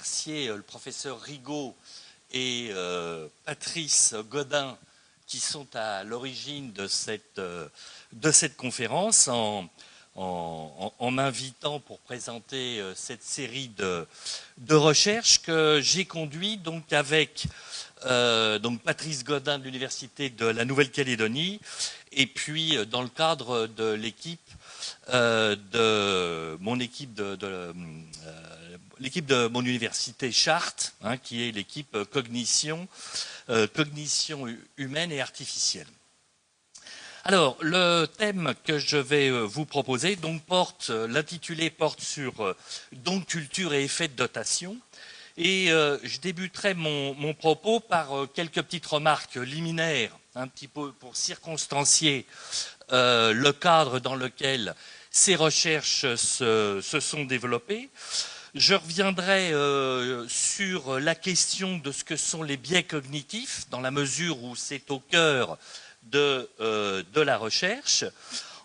remercier le professeur Rigaud et Patrice Godin qui sont à l'origine de cette conférence en m'invitant pour présenter cette série de recherches que j'ai conduit donc avec Patrice Godin de l'Université de la Nouvelle-Calédonie et puis dans le cadre de l'équipe l'équipe de mon université Chartres, qui est l'équipe cognition humaine et artificielle. Alors, le thème que je vais vous proposer, l'intitulé porte sur donc culture et effet de dotation. Et je débuterai mon propos par quelques petites remarques liminaires, un petit peu pour circonstancier le cadre dans lequel ces recherches se sont développées. Je reviendrai sur la question de ce que sont les biais cognitifs, dans la mesure où c'est au cœur de la recherche.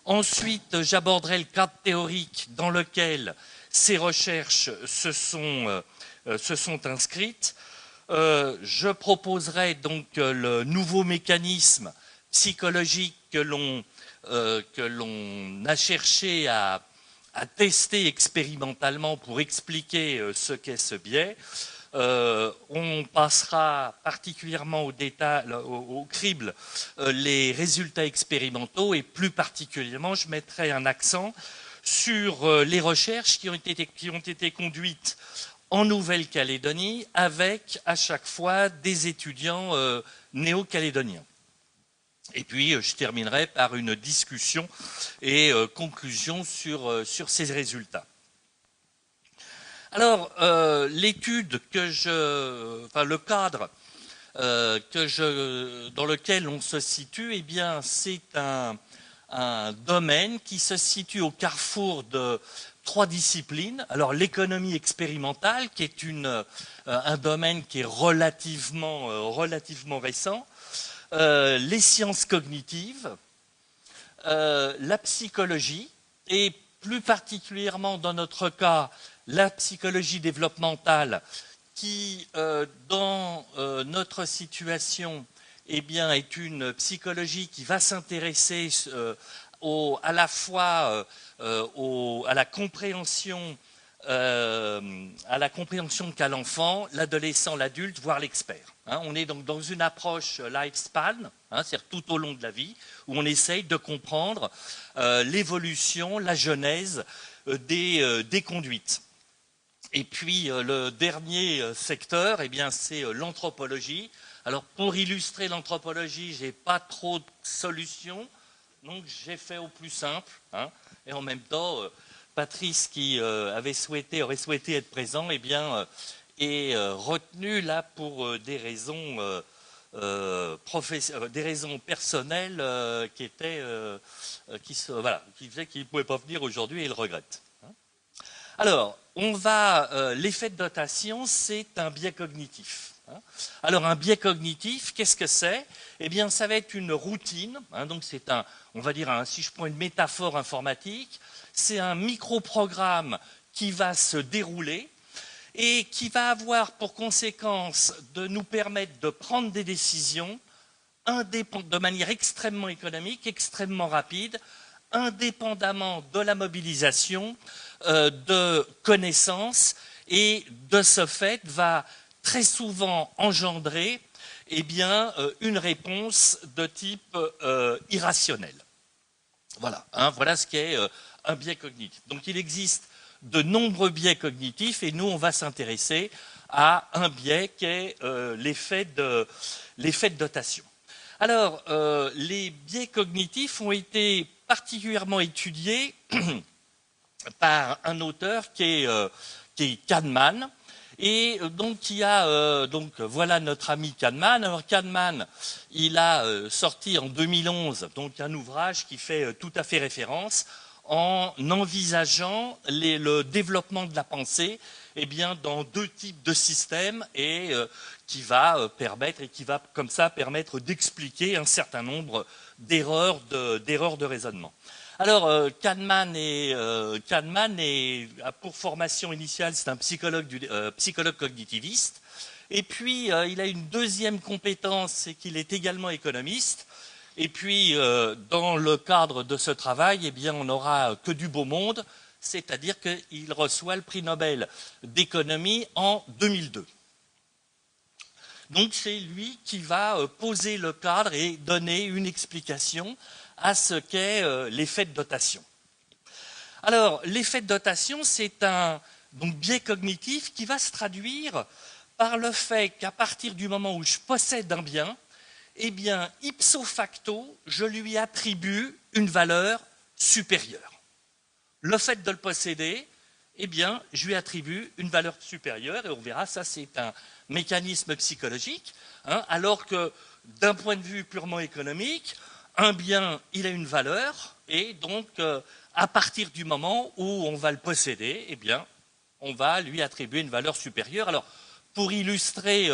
Ensuite, j'aborderai le cadre théorique dans lequel ces recherches se sont inscrites. Je proposerai donc le nouveau mécanisme psychologique que l'on a cherché à tester expérimentalement pour expliquer ce qu'est ce biais. On passera particulièrement au crible les résultats expérimentaux et plus particulièrement, je mettrai un accent sur les recherches qui ont été conduites en Nouvelle-Calédonie avec à chaque fois des étudiants néo-calédoniens. Et puis, je terminerai par une discussion et conclusion sur ces résultats. Alors, l'étude le cadre dans lequel on se situe, eh bien, c'est un domaine qui se situe au carrefour de trois disciplines. Alors, l'économie expérimentale, qui est un domaine qui est relativement récent. Les sciences cognitives, la psychologie et plus particulièrement dans notre cas la psychologie développementale qui dans notre situation eh bien, est une psychologie qui va s'intéresser à la fois à la compréhension qu'a l'enfant, l'adolescent, l'adulte, voire l'expert. On est donc dans une approche lifespan, c'est-à-dire tout au long de la vie, où on essaye de comprendre l'évolution, la genèse des conduites. Et puis le dernier secteur, eh bien, c'est l'anthropologie. Alors pour illustrer l'anthropologie, j'ai pas trop de solutions, donc j'ai fait au plus simple, et en même temps, Patrice qui aurait souhaité être présent, eh bien, est retenu là pour des raisons personnelles qui faisaient qu'il ne pouvait pas venir aujourd'hui et il regrette. Alors, l'effet de dotation, c'est un biais cognitif. Alors, un biais cognitif, qu'est-ce que c'est? Eh bien, ça va être une routine. Donc, c'est on va dire, si je prends une métaphore informatique, c'est un microprogramme qui va se dérouler et qui va avoir pour conséquence de nous permettre de prendre des décisions de manière extrêmement économique, extrêmement rapide, indépendamment de la mobilisation de connaissances et de ce fait va très souvent engendrer eh bien, une réponse de type irrationnel. Voilà, voilà ce qu'est un biais cognitif. Donc il existe de nombreux biais cognitifs et nous on va s'intéresser à un biais qui est l'effet de dotation. Alors les biais cognitifs ont été particulièrement étudiés par un auteur qui est Kahneman. Et donc, voilà notre ami Kahneman. Alors, Kahneman, il a sorti en 2011 donc un ouvrage qui fait tout à fait référence en envisageant le développement de la pensée eh bien, dans deux types de systèmes et qui va comme ça permettre d'expliquer un certain nombre d'erreurs de raisonnement. Alors, Kahneman a pour formation initiale, c'est un psychologue cognitiviste. Et puis, il a une deuxième compétence, c'est qu'il est également économiste. Et puis, dans le cadre de ce travail, eh bien, on n'aura que du beau monde, c'est-à-dire qu'il reçoit le prix Nobel d'économie en 2002. Donc, c'est lui qui va poser le cadre et donner une explication à ce qu'est l'effet de dotation. Alors, l'effet de dotation, c'est un biais cognitif qui va se traduire par le fait qu'à partir du moment où je possède un bien, eh bien, ipso facto, je lui attribue une valeur supérieure. Le fait de le posséder, eh bien, je lui attribue une valeur supérieure, et on verra, ça c'est un mécanisme psychologique, hein, alors que d'un point de vue purement économique, un bien, il a une valeur, et donc, à partir du moment où on va le posséder, eh bien, on va lui attribuer une valeur supérieure. Alors, pour illustrer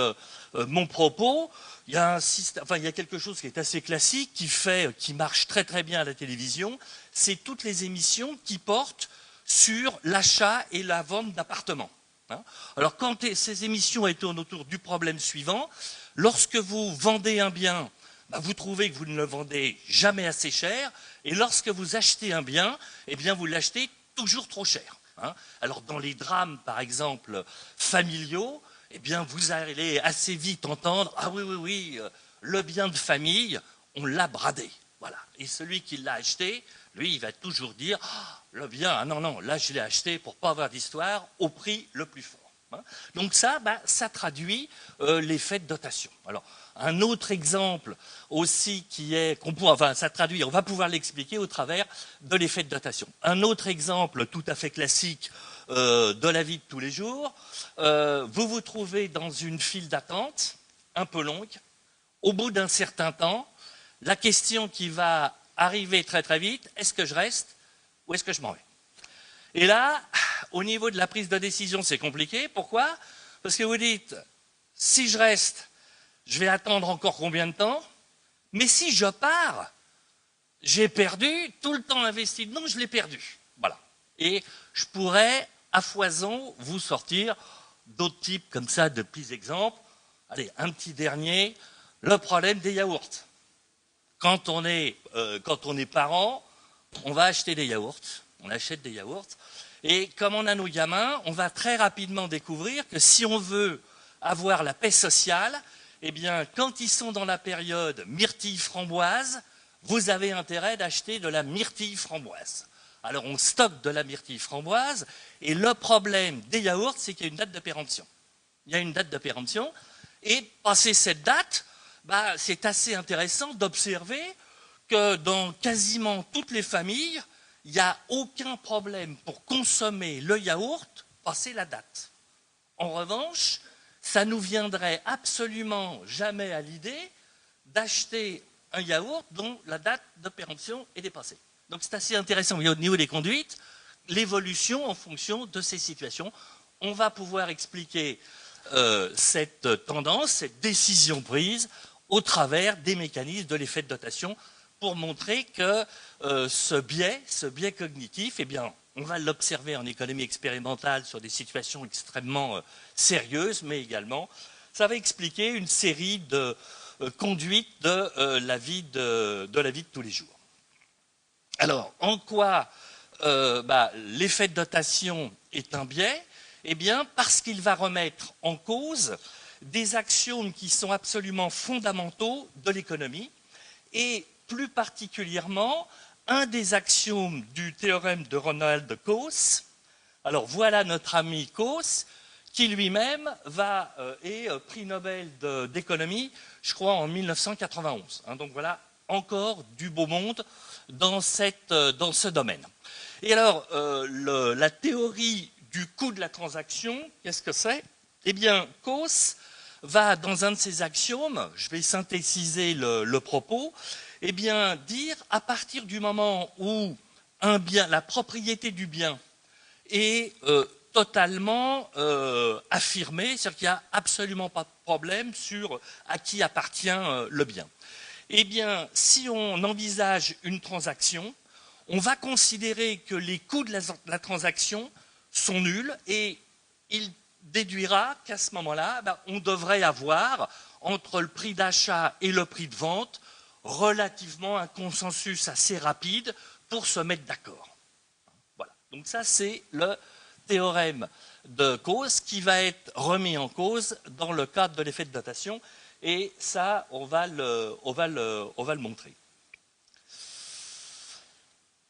mon propos, il y a quelque chose qui est assez classique, qui marche très très bien à la télévision, c'est toutes les émissions qui portent sur l'achat et la vente d'appartements. Hein. Alors, quand ces émissions tournent autour du problème suivant, lorsque vous vendez un bien, vous trouvez que vous ne le vendez jamais assez cher, et lorsque vous achetez un bien, eh bien vous l'achetez toujours trop cher. Hein. Alors dans les drames, par exemple, familiaux, eh bien vous allez assez vite entendre « Ah oui, oui, oui, le bien de famille, on l'a bradé. » Voilà. Et celui qui l'a acheté, lui, il va toujours dire oh, « Le bien, ah non, non, là je l'ai acheté pour ne pas avoir d'histoire, au prix le plus fort. » Donc ça, ça traduit l'effet de dotation. Alors, un autre exemple aussi ça traduit, on va pouvoir l'expliquer au travers de l'effet de dotation. Un autre exemple tout à fait classique de la vie de tous les jours, vous vous trouvez dans une file d'attente un peu longue. Au bout d'un certain temps, la question qui va arriver très très vite, est-ce que je reste ou est-ce que je m'en vais? Et là, au niveau de la prise de décision, c'est compliqué. Pourquoi? Parce que vous dites, si je reste, je vais attendre encore combien de temps? Mais si je pars, j'ai perdu tout le temps investi. Non, je l'ai perdu. Voilà. Et je pourrais, à foison, vous sortir d'autres types comme ça, de petits exemples. Allez, un petit dernier, le problème des yaourts. Quand on est parent, on va acheter des yaourts. On achète des yaourts. Et comme on a nos gamins, on va très rapidement découvrir que si on veut avoir la paix sociale, eh bien, quand ils sont dans la période myrtille-framboise, vous avez intérêt d'acheter de la myrtille framboise. Alors, on stocke de la myrtille framboise, et le problème des yaourts, c'est qu'il y a une date de péremption. Il y a une date de péremption, et passé cette date, c'est assez intéressant d'observer que dans quasiment toutes les familles, il n'y a aucun problème pour consommer le yaourt passé la date. En revanche, ça nous viendrait absolument jamais à l'idée d'acheter un yaourt dont la date de péremption est dépassée. Donc c'est assez intéressant. Au niveau des conduites, l'évolution en fonction de ces situations. On va pouvoir expliquer cette tendance, cette décision prise au travers des mécanismes de l'effet de dotation pour montrer que ce biais cognitif, eh bien, on va l'observer en économie expérimentale sur des situations extrêmement sérieuses, mais également, ça va expliquer une série de conduites de la vie de tous les jours. Alors, en quoi l'effet de dotation est un biais? Eh bien, parce qu'il va remettre en cause des axiomes qui sont absolument fondamentaux de l'économie, et plus particulièrement un des axiomes du théorème de Ronald Coase. Alors voilà notre ami Coase, qui lui-même est prix Nobel d'économie, je crois en 1991. Donc voilà, encore du beau monde dans ce domaine. Et alors, la théorie du coût de la transaction, qu'est-ce que c'est? Eh bien, Coase va, dans un de ses axiomes, je vais synthétiser le propos, eh bien, dire à partir du moment où un bien, la propriété du bien est totalement affirmée, c'est-à-dire qu'il n'y a absolument pas de problème sur à qui appartient le bien. Eh bien, si on envisage une transaction, on va considérer que les coûts de la transaction sont nuls et il déduira qu'à ce moment-là, on devrait avoir, entre le prix d'achat et le prix de vente, relativement un consensus assez rapide pour se mettre d'accord. Voilà. Donc ça, c'est le théorème de cause qui va être remis en cause dans le cadre de l'effet de dotation. Et ça, on va le montrer.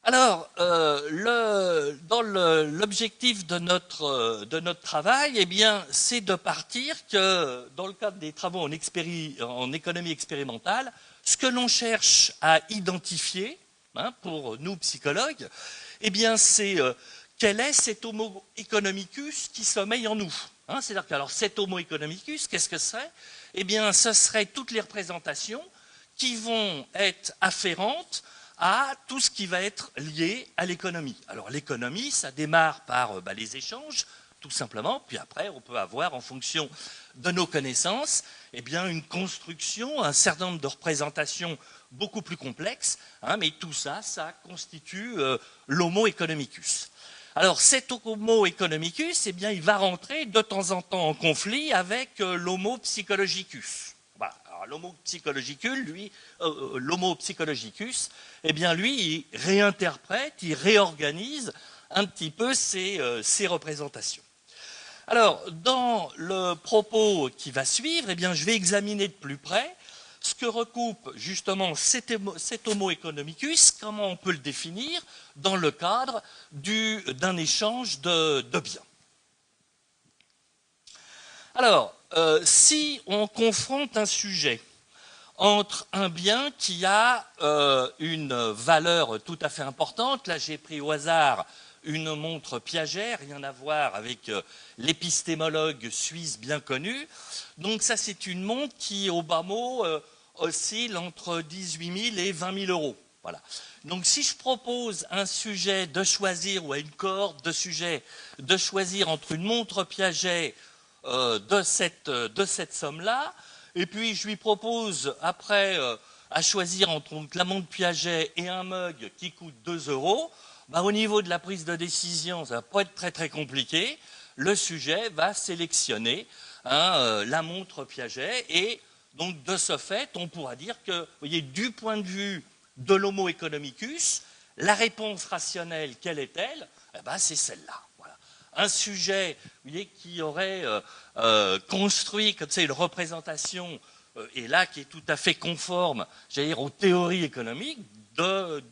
Alors, dans l'objectif de notre travail, eh bien, c'est de partir que, dans le cadre des travaux en économie expérimentale, ce que l'on cherche à identifier, pour nous psychologues, eh bien, c'est quel est cet homo economicus qui sommeille en nous. C'est-à-dire que, alors, cet homo economicus, qu'est-ce que c'est? Eh bien, ce seraient toutes les représentations qui vont être afférentes à tout ce qui va être lié à l'économie. Alors l'économie, ça démarre par les échanges, tout simplement, puis après on peut avoir, en fonction de nos connaissances, eh bien, une construction, un certain nombre de représentations beaucoup plus complexes, mais tout ça, ça constitue l'homo economicus. Alors cet homo economicus, eh bien, il va rentrer de temps en temps en conflit avec l'homo psychologicus. Voilà. L'homo psychologicus, eh bien lui, il réinterprète, il réorganise un petit peu ces représentations. Alors, dans le propos qui va suivre, eh bien, je vais examiner de plus près ce que recoupe justement cet homo economicus, comment on peut le définir dans le cadre d'un échange de biens. Alors, si on confronte un sujet entre un bien qui a une valeur tout à fait importante, là j'ai pris au hasard une montre Piaget, rien à voir avec l'épistémologue suisse bien connu, donc ça c'est une montre qui au bas mot oscille entre 18 000 et 20 000 euros. Voilà. Donc si je propose un sujet de choisir, ou à une cohorte de sujets, de choisir entre une montre Piaget de cette somme-là, et puis je lui propose après à choisir entre la montre Piaget et un mug qui coûte 2 euros, au niveau de la prise de décision, ça ne va pas être très très compliqué. Le sujet va sélectionner la montre Piaget et donc de ce fait, on pourra dire que, vous voyez, du point de vue de l'homo economicus, la réponse rationnelle, quelle est-elle? C'est celle-là. Voilà. Un sujet, vous voyez, qui aurait construit comme ça une représentation, et là qui est tout à fait conforme, j'allais dire, aux théories économiques,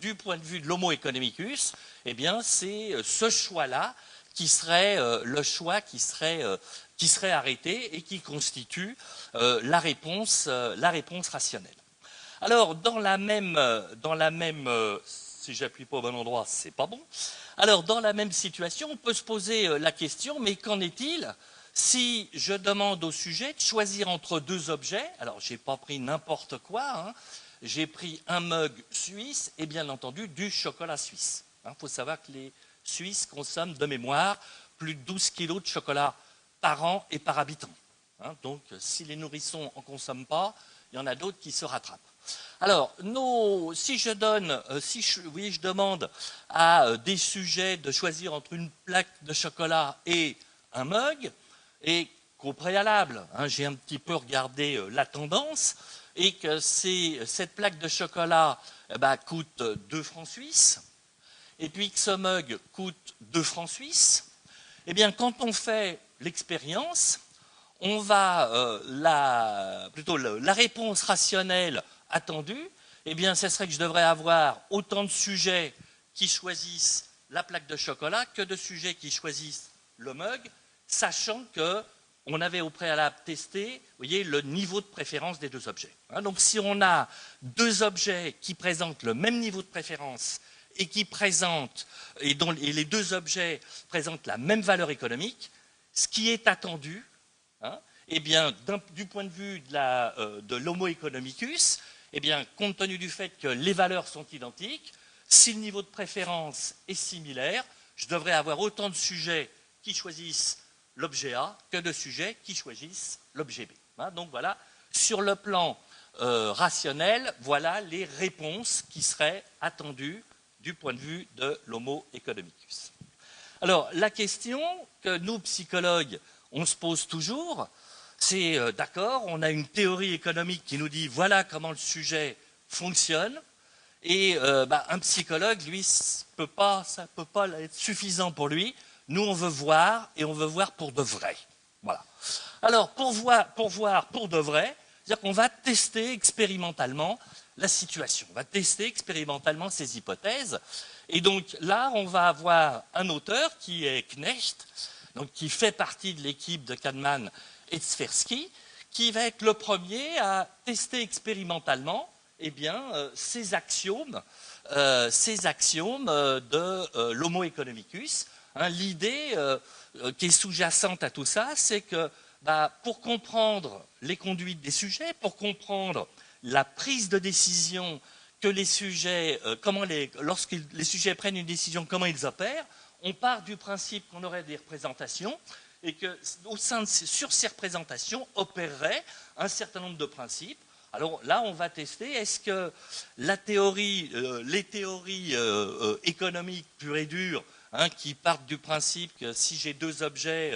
du point de vue de l'homo economicus, eh bien c'est ce choix-là qui serait le choix qui serait arrêté et qui constitue la réponse rationnelle. Alors dans la même si j'appuie pas au bon endroit, c'est pas bon. Alors dans la même situation, on peut se poser la question, mais qu'en est-il si je demande au sujet de choisir entre deux objets? Alors j'ai pas pris n'importe quoi, j'ai pris un mug suisse et bien entendu du chocolat suisse. Il faut savoir que les Suisses consomment de mémoire plus de 12 kilos de chocolat par an et par habitant. Donc si les nourrissons n'en consomment pas, il y en a d'autres qui se rattrapent. Alors, si je demande à des sujets de choisir entre une plaque de chocolat et un mug, et qu'au préalable, j'ai un petit peu regardé la tendance, et que cette plaque de chocolat coûte 2 francs suisses, et puis que ce mug coûte 2 francs suisses, eh bien, quand on fait l'expérience, on va, la réponse rationnelle attendue, eh bien, ce serait que je devrais avoir autant de sujets qui choisissent la plaque de chocolat que de sujets qui choisissent le mug, sachant que on avait au préalable testé, vous voyez, le niveau de préférence des deux objets. Donc si on a deux objets qui présentent le même niveau de préférence et et les deux objets présentent la même valeur économique, ce qui est attendu, eh bien, du point de vue de l'homo economicus, eh bien, compte tenu du fait que les valeurs sont identiques, si le niveau de préférence est similaire, je devrais avoir autant de sujets qui choisissent l'objet A que de sujets qui choisissent l'objet B. Donc voilà, sur le plan rationnel, voilà les réponses qui seraient attendues du point de vue de l'homo economicus. Alors, la question que nous, psychologues, on se pose toujours, c'est d'accord, on a une théorie économique qui nous dit voilà comment le sujet fonctionne, et un psychologue, lui, ça peut pas être suffisant pour lui. Nous, on veut voir, et on veut voir pour de vrai. Voilà. Alors, pour voir pour de vrai, c'est-à-dire qu'on va tester expérimentalement la situation, on va tester expérimentalement ces hypothèses. Et donc là, on va avoir un auteur qui est Knecht, donc qui fait partie de l'équipe de Kahneman et de Tversky, qui va être le premier à tester expérimentalement ces axiomes de l'homo economicus. Hein, l'idée qui est sous-jacente à tout ça, c'est que pour comprendre les conduites des sujets, pour comprendre la prise de décision que les sujets, lorsque les sujets prennent une décision, comment ils opèrent, on part du principe qu'on aurait des représentations et que sur ces représentations opéreraient un certain nombre de principes. Alors là, on va tester, est-ce que les théories économiques pures et dures, hein, qui partent du principe que si j'ai deux objets,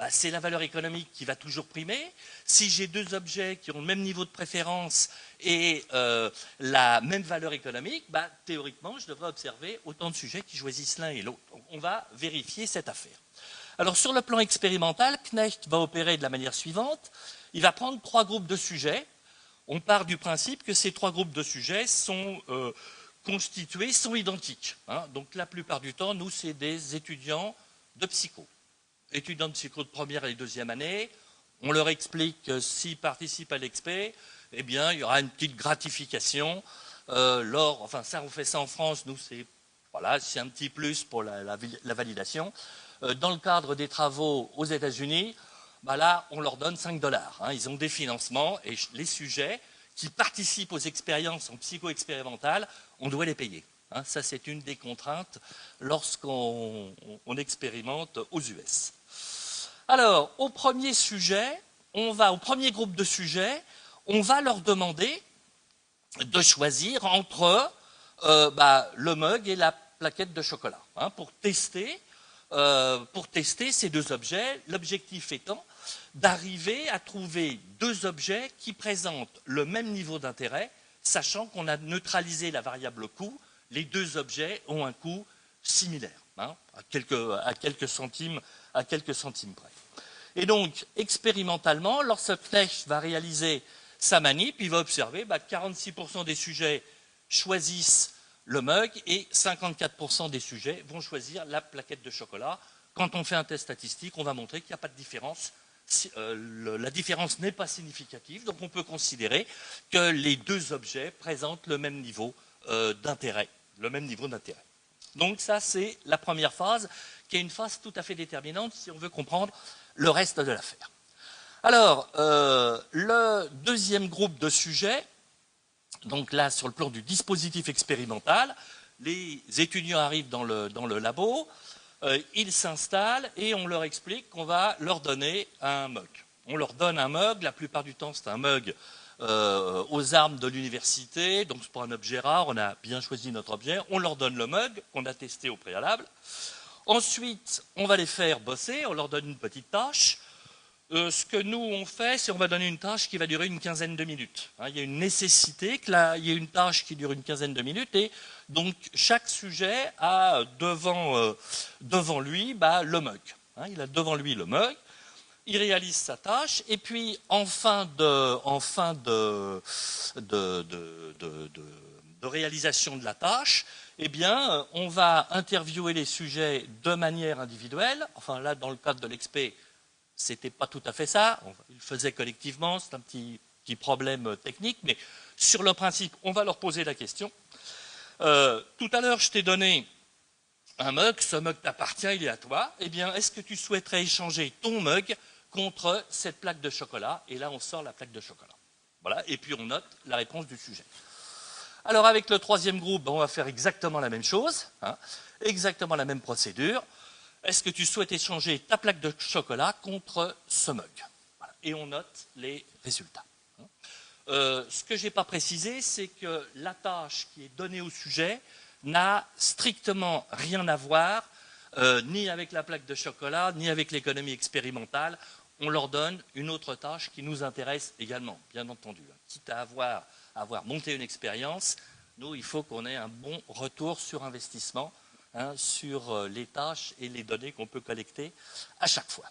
c'est la valeur économique qui va toujours primer. Si j'ai deux objets qui ont le même niveau de préférence et la même valeur économique, théoriquement, je devrais observer autant de sujets qui choisissent l'un et l'autre. On va vérifier cette affaire. Alors sur le plan expérimental, Knecht va opérer de la manière suivante. Il va prendre trois groupes de sujets. On part du principe que ces trois groupes de sujets sont constitués, sont identiques. Hein. Donc la plupart du temps, nous, c'est des étudiants de psycho. Étudiants de psycho de première et de deuxième année. On leur explique que s'ils participent à l'expé, eh bien, il y aura une petite gratification. Ça, on fait ça en France, nous, c'est un petit plus pour la validation. Dans le cadre des travaux aux États-Unis, là, on leur donne 5 $. Hein. Ils ont des financements et les sujets qui participent aux expériences en psycho-expérimentales, on doit les payer. Hein. Ça, c'est une des contraintes lorsqu'on expérimente aux US. Alors, au premier groupe de sujets, on va leur demander de choisir entre le mug et la plaquette de chocolat, hein, pour tester ces deux objets, l'objectif étant d'arriver à trouver deux objets qui présentent le même niveau d'intérêt, sachant qu'on a neutralisé la variable coût, les deux objets ont un coût similaire, hein, à quelques centimes près. Et donc, expérimentalement, lorsque Knecht va réaliser sa manip, il va observer que 46% des sujets choisissent le mug et 54% des sujets vont choisir la plaquette de chocolat. Quand on fait un test statistique, on va montrer qu'il n'y a pas de différence. La différence n'est pas significative, donc on peut considérer que les deux objets présentent le même niveau d'intérêt. Donc ça, c'est la première phase, qui est une phase tout à fait déterminante si on veut comprendre le reste de l'affaire. Alors, le deuxième groupe de sujets, donc là, sur le plan du dispositif expérimental, les étudiants arrivent dans le labo, ils s'installent et on leur explique qu'on va leur donner un mug. On leur donne un mug, la plupart du temps c'est un mug aux armes de l'université, donc c'est pas un objet rare, on a bien choisi notre objet, on leur donne le mug qu'on a testé au préalable. Ensuite, on va les faire bosser, on leur donne une petite tâche. Ce que nous on fait, c'est on va donner une tâche qui va durer une quinzaine de minutes. Hein, il y a une nécessité qu'il y ait une tâche qui dure une quinzaine de minutes et donc chaque sujet a devant lui le mug. Hein, il a devant lui le mug, il réalise sa tâche et puis en fin de réalisation de la tâche, eh bien, on va interviewer les sujets de manière individuelle. Enfin là, dans le cadre de l'expé, c'était pas tout à fait ça, ils le faisaient collectivement, c'est un petit problème technique, mais sur le principe, on va leur poser la question. Tout à l'heure, je t'ai donné un mug, ce mug t'appartient, il est à toi. Eh bien, est-ce que tu souhaiterais échanger ton mug contre cette plaque de chocolat? Et là, on sort la plaque de chocolat. Voilà, et puis on note la réponse du sujet. Alors, avec le troisième groupe, on va faire exactement la même chose, hein, exactement la même procédure. Est-ce que tu souhaites échanger ta plaque de chocolat contre ce mug? Voilà. Et on note les résultats. Ce que je n'ai pas précisé, c'est que la tâche qui est donnée au sujet n'a strictement rien à voir ni avec la plaque de chocolat, ni avec l'économie expérimentale. On leur donne une autre tâche qui nous intéresse également, bien entendu. Quitte à avoir monté une expérience, nous, il faut qu'on ait un bon retour sur investissement sur les tâches et les données qu'on peut collecter à chaque fois.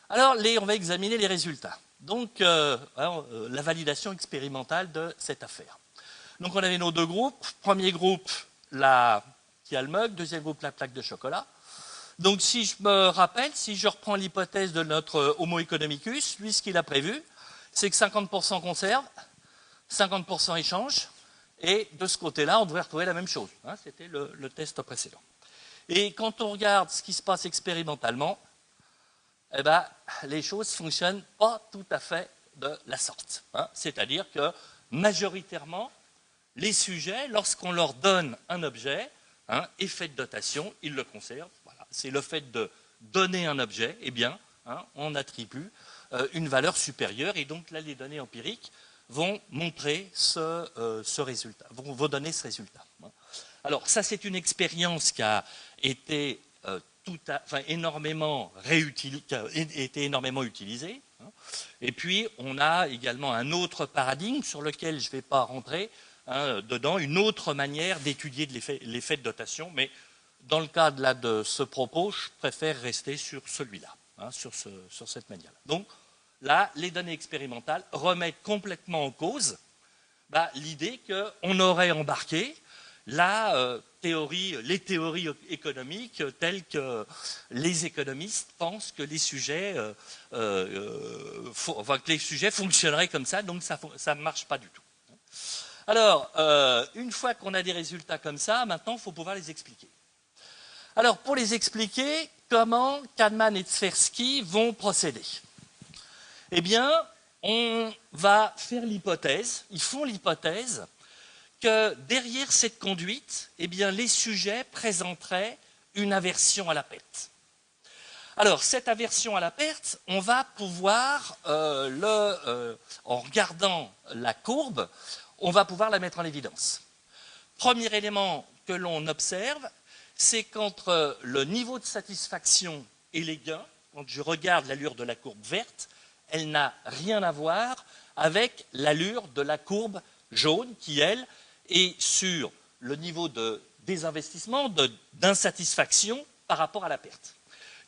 Alors, on va examiner les résultats. Donc, la validation expérimentale de cette affaire. Donc, on avait nos deux groupes. Premier groupe, qui a le mug. Deuxième groupe, la plaque de chocolat. Donc, si je me rappelle, si je reprends l'hypothèse de notre Homo economicus, lui, ce qu'il a prévu, c'est que 50% conserve, 50% échange, et de ce côté-là, on devrait retrouver la même chose. C'était le test précédent. Et quand on regarde ce qui se passe expérimentalement, eh ben, les choses ne fonctionnent pas tout à fait de la sorte. C'est-à-dire que, majoritairement, les sujets, lorsqu'on leur donne un objet, effet de dotation, ils le conservent. Voilà. C'est le fait de donner un objet, eh bien, on attribue une valeur supérieure, et donc là, les données empiriques vont montrer ce résultat, vont donner ce résultat. Alors, ça, c'est une expérience qui a été énormément utilisée. Et puis, on a également un autre paradigme sur lequel je ne vais pas rentrer dedans, une autre manière d'étudier l'effet de dotation, mais dans le cadre là, de ce propos, je préfère rester sur celui-là, sur cette manière-là. Donc, là, les données expérimentales remettent complètement en cause l'idée qu'on aurait embarqué les théories économiques telles que les économistes pensent que les sujets, que les sujets fonctionneraient comme ça, donc ça ne marche pas du tout. Alors, une fois qu'on a des résultats comme ça, maintenant, il faut pouvoir les expliquer. Alors, pour les expliquer, comment Kahneman et Tversky vont procéder? Eh bien, on va faire l'hypothèse, ils font l'hypothèse que derrière cette conduite, eh bien, les sujets présenteraient une aversion à la perte. Alors, cette aversion à la perte, on va pouvoir, en regardant la courbe, on va pouvoir la mettre en évidence. Premier élément que l'on observe, c'est qu'entre le niveau de satisfaction et les gains, quand je regarde l'allure de la courbe verte, elle n'a rien à voir avec l'allure de la courbe jaune qui, elle, est sur le niveau de désinvestissement, d'insatisfaction par rapport à la perte.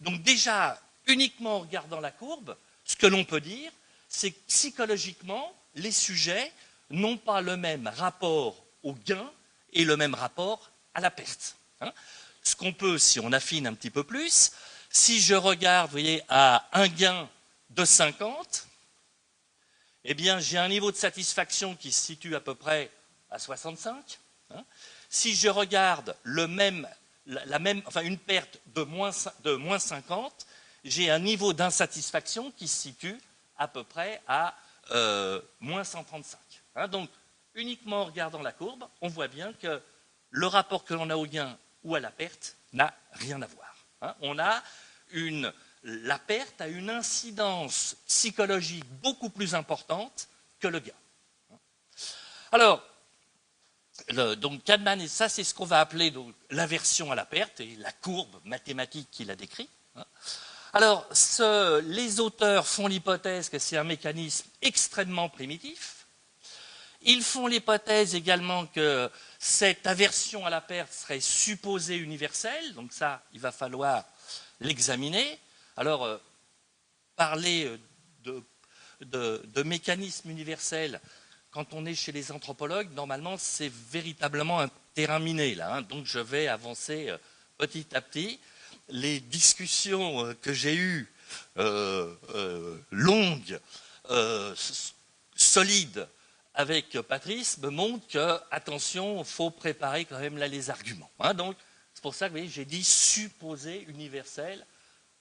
Donc déjà, uniquement en regardant la courbe, ce que l'on peut dire, c'est que psychologiquement, les sujets n'ont pas le même rapport au gain et le même rapport à la perte. Ce qu'on peut, si on affine un petit peu plus, si je regarde, vous voyez, à un gain de 50, eh bien, j'ai un niveau de satisfaction qui se situe à peu près à 65. Si je regarde une perte de moins 50, j'ai un niveau d'insatisfaction qui se situe à peu près à moins 135. Donc, uniquement en regardant la courbe, on voit bien que le rapport que l'on a au gain ou à la perte n'a rien à voir. La perte a une incidence psychologique beaucoup plus importante que le gain. Alors, donc Kahneman, et ça c'est ce qu'on va appeler l'aversion à la perte, et la courbe mathématique qu'il a décrit. Alors, les auteurs font l'hypothèse que c'est un mécanisme extrêmement primitif. Ils font l'hypothèse également que cette aversion à la perte serait supposée universelle, donc ça, il va falloir l'examiner. Alors, parler de mécanisme universel, quand on est chez les anthropologues, normalement, c'est véritablement un terrain miné, là. Donc, je vais avancer petit à petit. Les discussions que j'ai eues, longues, solides, avec Patrice, me montrent que, attention, il faut préparer quand même là les arguments. Donc, c'est pour ça que j'ai dit supposé universel.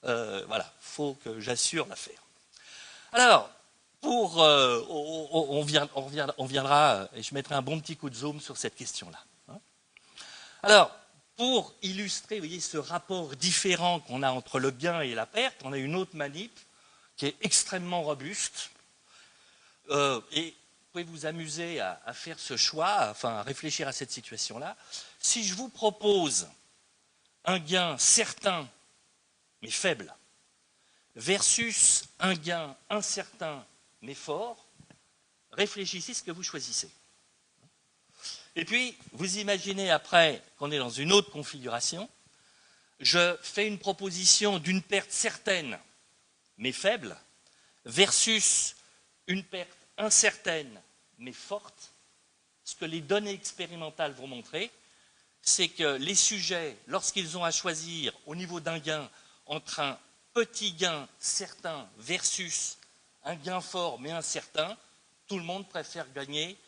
Voilà, il faut que j'assure l'affaire. Alors, on viendra, et je mettrai un bon petit coup de zoom sur cette question-là. Alors, pour illustrer, vous voyez, ce rapport différent qu'on a entre le gain et la perte, on a une autre manip qui est extrêmement robuste. Et pouvez vous amuser à faire ce choix, enfin à réfléchir à cette situation-là. Si je vous propose un gain certain mais faible versus un gain incertain mais fort, réfléchissez ce que vous choisissez. Et puis, vous imaginez après qu'on est dans une autre configuration, je fais une proposition d'une perte certaine mais faible versus une perte incertaine mais forte. Ce que les données expérimentales vont montrer, c'est que les sujets, lorsqu'ils ont à choisir au niveau d'un gain entre un petit gain certain versus un gain fort mais incertain, tout le monde préfère gagner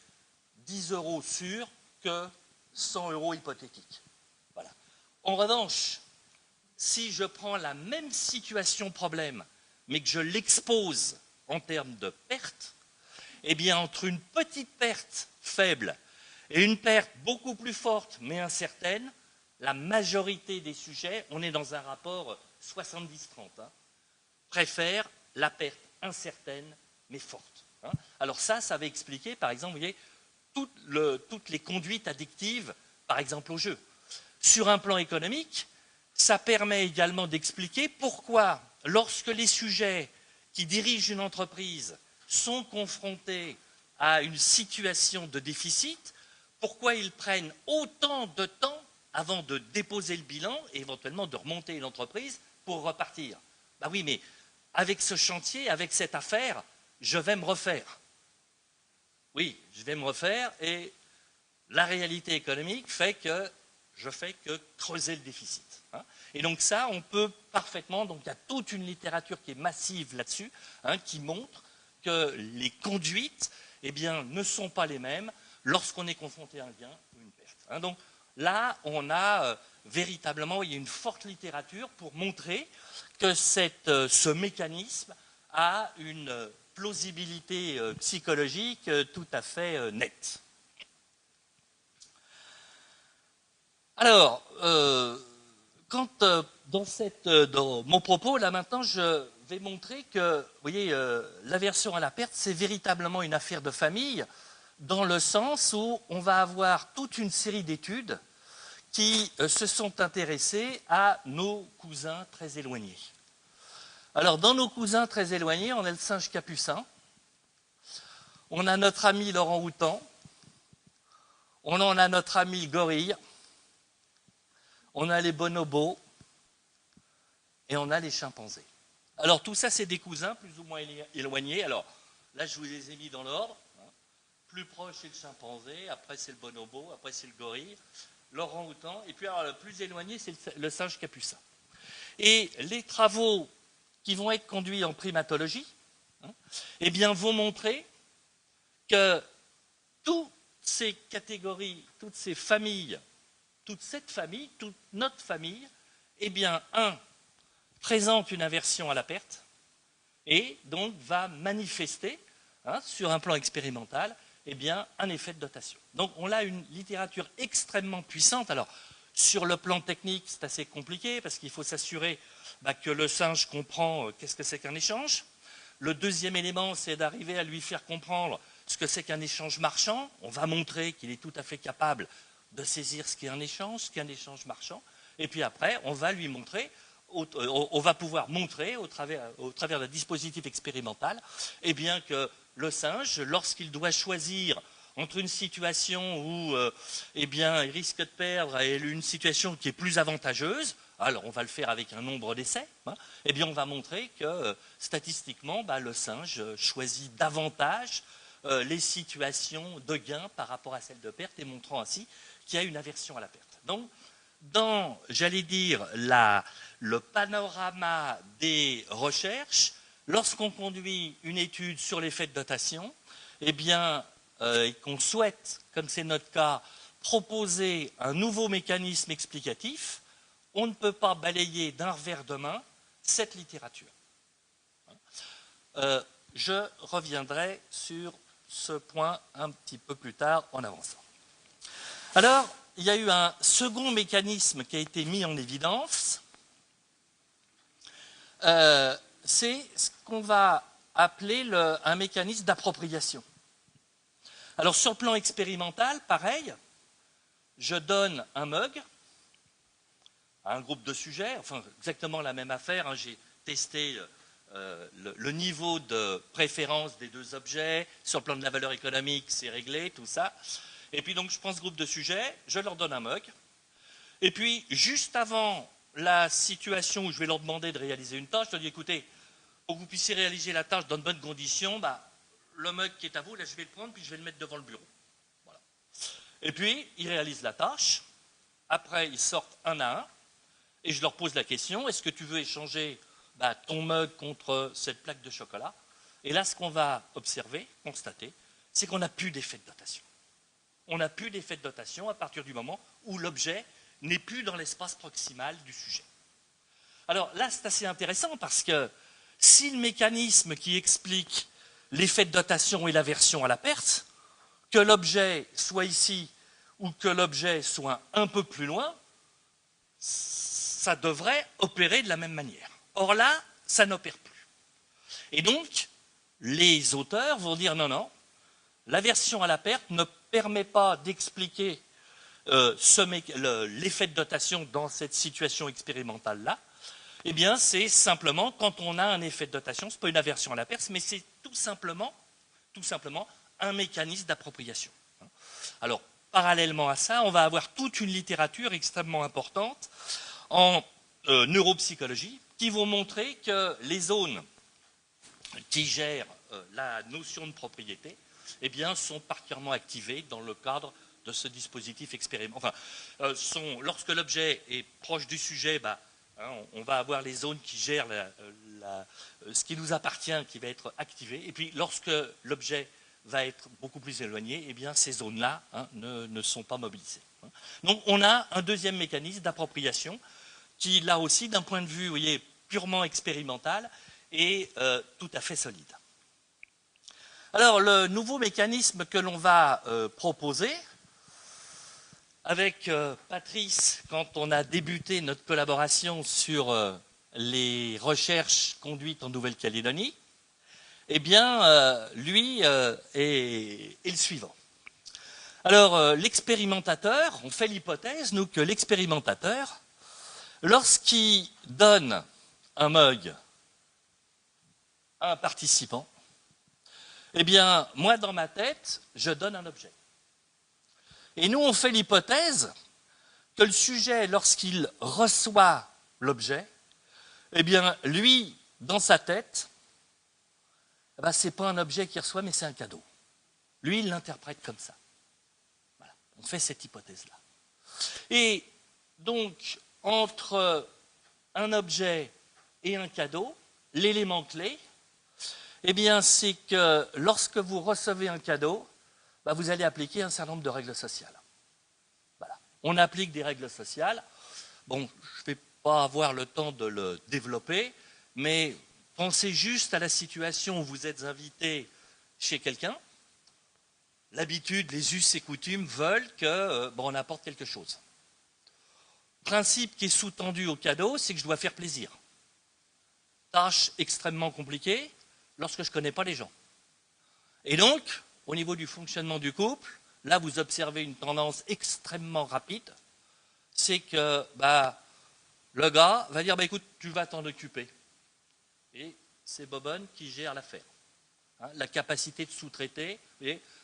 10 € sûrs que 100 € hypothétiques. Voilà. En revanche, si je prends la même situation problème, mais que je l'expose en termes de perte, eh bien, entre une petite perte faible et une perte beaucoup plus forte mais incertaine, la majorité des sujets, on est dans un rapport 70-30, préfèrent la perte incertaine mais forte. Alors ça va expliquer, par exemple, vous voyez, toutes les conduites addictives, par exemple au jeu. Sur un plan économique, ça permet également d'expliquer pourquoi, lorsque les sujets qui dirigent une entreprise sont confrontés à une situation de déficit, pourquoi ils prennent autant de temps avant de déposer le bilan et éventuellement de remonter l'entreprise pour repartir. Ben oui, mais avec ce chantier, avec cette affaire, je vais me refaire. Oui, je vais me refaire et la réalité économique fait que je fais que creuser le déficit. Et donc ça, on peut parfaitement, donc il y a toute une littérature qui est massive là-dessus, qui montre que les conduites ne sont pas les mêmes lorsqu'on est confronté à un gain ou une perte. Donc là, on a véritablement, il y a une forte littérature pour montrer que ce mécanisme a une plausibilité psychologique tout à fait nette. Alors, dans mon propos, là maintenant, je vais montrer que, vous voyez, l'aversion à la perte, c'est véritablement une affaire de famille, dans le sens où on va avoir toute une série d'études qui se sont intéressées à nos cousins très éloignés. Alors, dans nos cousins très éloignés, on a le singe capucin, on a notre ami l'orang-outan, on en a notre ami le gorille, on a les bonobos et on a les chimpanzés. Alors tout ça, c'est des cousins plus ou moins éloignés. Alors là, je vous les ai mis dans l'ordre. Plus proche, c'est le chimpanzé, après c'est le bonobo, après c'est le gorille, l'orang-outan, et puis alors, le plus éloigné, c'est le singe capucin. Et les travaux qui vont être conduits en primatologie vont montrer que toutes ces catégories, toutes ces familles, toute cette famille, toute notre famille, présente une aversion à la perte et donc va manifester, sur un plan expérimental, un effet de dotation. Donc on a une littérature extrêmement puissante. Alors, sur le plan technique, c'est assez compliqué parce qu'il faut s'assurer que le singe comprend qu'est-ce que c'est qu'un échange. Le deuxième élément, c'est d'arriver à lui faire comprendre ce que c'est qu'un échange marchand. On va montrer qu'il est tout à fait capable de saisir ce qu'est un échange, ce qu'est un échange marchand. Et puis après, on va lui montrer, on va pouvoir montrer au travers d'un dispositif expérimental, que le singe, lorsqu'il doit choisir entre une situation où il risque de perdre et une situation qui est plus avantageuse, alors on va le faire avec un nombre d'essais, on va montrer que statistiquement, le singe choisit davantage les situations de gain par rapport à celles de perte et montrant ainsi qu'il y a une aversion à la perte. Donc, dans, j'allais dire, le panorama des recherches, lorsqu'on conduit une étude sur l'effet de dotation, et qu'on souhaite, comme c'est notre cas, proposer un nouveau mécanisme explicatif, on ne peut pas balayer d'un revers de main cette littérature. Je reviendrai sur ce point un petit peu plus tard en avançant. Alors, il y a eu un second mécanisme qui a été mis en évidence, c'est ce qu'on va appeler un mécanisme d'appropriation. Alors sur le plan expérimental, pareil, je donne un mug à un groupe de sujets, enfin exactement la même affaire, hein, j'ai testé le niveau de préférence des deux objets, sur le plan de la valeur économique, c'est réglé, tout ça. Et puis donc je prends ce groupe de sujets, je leur donne un mug, et puis juste avant la situation où je vais leur demander de réaliser une tâche, je leur dis écoutez, pour que vous puissiez réaliser la tâche dans de bonnes conditions, le mug qui est à vous, là je vais le prendre, puis je vais le mettre devant le bureau. Voilà. Et puis ils réalisent la tâche, après ils sortent un à un, et je leur pose la question, est-ce que tu veux échanger ton mug contre cette plaque de chocolat? Et là, ce qu'on va observer, constater, c'est qu'on n'a plus d'effet de dotation. On n'a plus d'effet de dotation à partir du moment où l'objet n'est plus dans l'espace proximal du sujet. Alors là, c'est assez intéressant parce que si le mécanisme qui explique l'effet de dotation et l'aversion à la perte, que l'objet soit ici ou que l'objet soit un peu plus loin, ça devrait opérer de la même manière. Or là, ça n'opère plus. Et donc, les auteurs vont dire non, non, l'aversion à la perte ne permet pas d'expliquer l'effet de dotation dans cette situation expérimentale-là. Eh bien, c'est simplement quand on a un effet de dotation, ce n'est pas une aversion à la perte, mais c'est tout simplement un mécanisme d'appropriation. Alors, parallèlement à ça, on va avoir toute une littérature extrêmement importante en neuropsychologie qui vont montrer que les zones qui gèrent la notion de propriété eh bien, sont particulièrement activées dans le cadre de ce dispositif expérimental. Enfin, lorsque l'objet est proche du sujet, on va avoir les zones qui gèrent ce qui nous appartient qui va être activé. Et puis, lorsque l'objet va être beaucoup plus éloigné, eh bien, ces zones-là ne sont pas mobilisées. Donc, on a un deuxième mécanisme d'appropriation qui, là aussi, d'un point de vue, vous voyez, purement expérimental, est tout à fait solide. Alors, le nouveau mécanisme que l'on va proposer, avec Patrice, quand on a débuté notre collaboration sur les recherches conduites en Nouvelle-Calédonie, eh bien, lui est le suivant. Alors, l'expérimentateur, on fait l'hypothèse, nous, que l'expérimentateur, lorsqu'il donne un mug à un participant, eh bien, moi, dans ma tête, je donne un objet. Et nous, on fait l'hypothèse que le sujet, lorsqu'il reçoit l'objet, eh bien, lui, dans sa tête, ce n'est pas un objet qu'il reçoit, mais c'est un cadeau. Lui, il l'interprète comme ça. Voilà. On fait cette hypothèse-là. Et donc, entre un objet et un cadeau, l'élément clé, eh bien, c'est que lorsque vous recevez un cadeau, vous allez appliquer un certain nombre de règles sociales. Voilà. On applique des règles sociales. Bon, je ne vais pas avoir le temps de le développer, mais pensez juste à la situation où vous êtes invité chez quelqu'un. L'habitude, les us et coutumes veulent qu'on apporte quelque chose. Le principe qui est sous-tendu au cadeau, c'est que je dois faire plaisir. Tâche extrêmement compliquée lorsque je ne connais pas les gens. Et donc, au niveau du fonctionnement du couple, là, vous observez une tendance extrêmement rapide. C'est que le gars va dire, écoute, tu vas t'en occuper. Et c'est Bobonne qui gère l'affaire. La capacité de sous-traiter,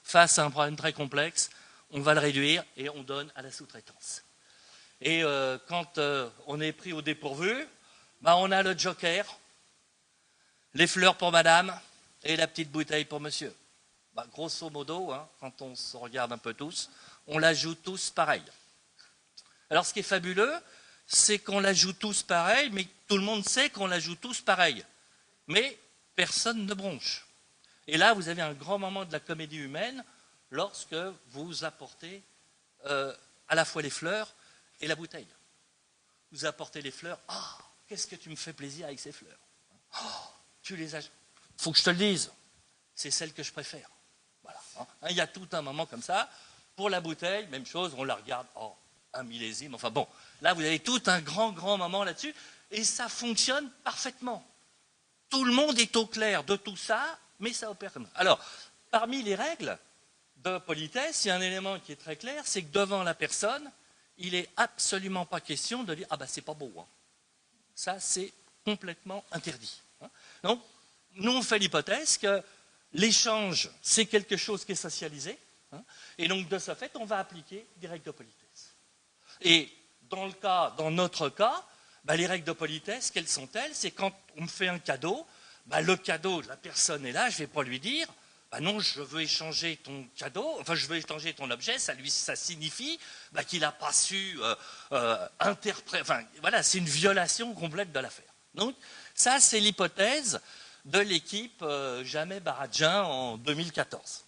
face à un problème très complexe, on va le réduire et on donne à la sous-traitance. Et quand on est pris au dépourvu, on a le joker, les fleurs pour madame et la petite bouteille pour monsieur. Grosso modo, quand on se regarde un peu tous, on la joue tous pareil. Alors ce qui est fabuleux, c'est qu'on la joue tous pareil, mais tout le monde sait qu'on la joue tous pareil. Mais personne ne bronche. Et là, vous avez un grand moment de la comédie humaine lorsque vous apportez à la fois les fleurs et la bouteille. Vous apportez les fleurs. Ah, qu'est-ce que tu me fais plaisir avec ces fleurs. Oh, tu les as. Faut que je te le dise. C'est celle que je préfère. Voilà. Il y a tout un moment comme ça. Pour la bouteille, même chose, on la regarde. Oh, un millésime. Enfin bon, là, vous avez tout un grand moment là-dessus. Et ça fonctionne parfaitement. Tout le monde est au clair de tout ça, mais ça opère comme ça. Alors, parmi les règles, de politesse, il y a un élément qui est très clair, c'est que devant la personne, il n'est absolument pas question de dire « Ah ben c'est pas beau hein. ». Ça, c'est complètement interdit. Hein. Donc, nous, on fait l'hypothèse que l'échange, c'est quelque chose qui est socialisé. Hein, et donc, de ce fait, on va appliquer des règles de politesse. Et dans notre cas, bah, les règles de politesse, quelles sont-elles? C'est quand on me fait un cadeau, bah, le cadeau, la personne est là, je ne vais pas lui dire bah non, je veux échanger ton cadeau, enfin je veux échanger ton objet, ça signifie bah, qu'il n'a pas su interpréter, enfin voilà, c'est une violation complète de l'affaire. Donc ça c'est l'hypothèse de l'équipe Jamais Baradjin en 2014.